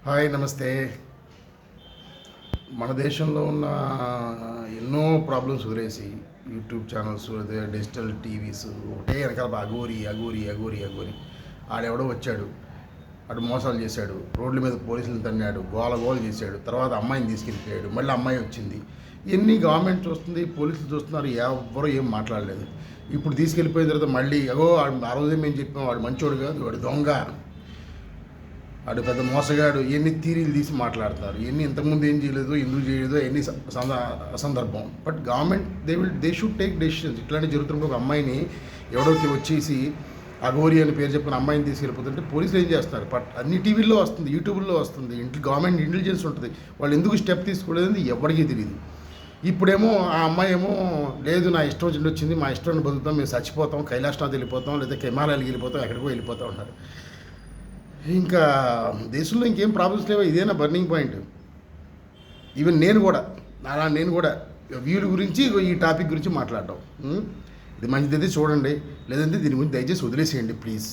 Hi నమస్తే. మన దేశంలో ఉన్న ఎన్నో ప్రాబ్లమ్స్ వదిలేసి యూట్యూబ్ ఛానల్స్, అదే డిజిటల్ టీవీస్ ఒకటే వెనకాల అఘోరి అఘోరి అఘోరి అఘోరి. ఆడెవడో వచ్చాడు, ఆడు మోసాలు చేశాడు, రోడ్ల మీద పోలీసులను తన్నాడు, గోల చేశాడు, తర్వాత అమ్మాయిని తీసుకెళ్ళిపోయాడు, మళ్ళీ అమ్మాయి వచ్చింది. ఇవన్నీ గవర్నమెంట్ చూస్తుంది, పోలీసులు చూస్తున్నారు, ఎవరు ఏం మాట్లాడలేదు. ఇప్పుడు తీసుకెళ్ళిపోయిన తర్వాత మళ్ళీ ఆ రోజే మేము చెప్పాం వాడు మంచోడు కాదు, వాడు దొంగ, వాడు పెద్ద మోసగాడు, ఎన్ని థీరీలు తీసి మాట్లాడతారు. ఎన్ని ఇంతకుముందు ఏం చేయలేదు, ఎందుకు చేయలేదు, ఎన్ని అసందర్భం. But government they should take decisions. ఇట్లాంటి జరుగుతున్నప్పుడు ఒక అమ్మాయిని ఎవడోకి వచ్చేసి అఘోరి అని పేరు చెప్పుకుని అమ్మాయిని తీసుకెళ్ళిపోతుంటే పోలీసులు ఏం చేస్తారు? బట్ అన్ని టీవీల్లో వస్తుంది, యూట్యూబ్లో వస్తుంది, గవర్నమెంట్ ఇంటెలిజెన్స్ ఉంటుంది. వాళ్ళు ఎందుకు స్టెప్ తీసుకోలేదని ఎవరికీ తెలియదు. ఇప్పుడేమో ఆ అమ్మాయి ఏమో లేదు, నా ఇష్టం వచ్చింది, మా ఇష్టాన్ని బతుకుతాం, మేము చచ్చిపోతాం, కైలాసనాథ్ వెళ్ళిపోతాం, లేదా హిమాలయాలకు వెళ్ళిపోతాం, ఎక్కడికో వెళ్ళిపోతూ ఉంటారు. ఇంకా దేశంలో ఇంకేం ప్రాబ్లమ్స్ లేవా? ఇదేనా బర్నింగ్ పాయింట్? ఈవెన్ నేను కూడా వీళ్ళ గురించి ఈ టాపిక్ గురించి మాట్లాడటం ఇది మంచిదైతే చూడండి, లేదంటే దీని గురించి దయచేసి వదిలేసేయండి ప్లీజ్.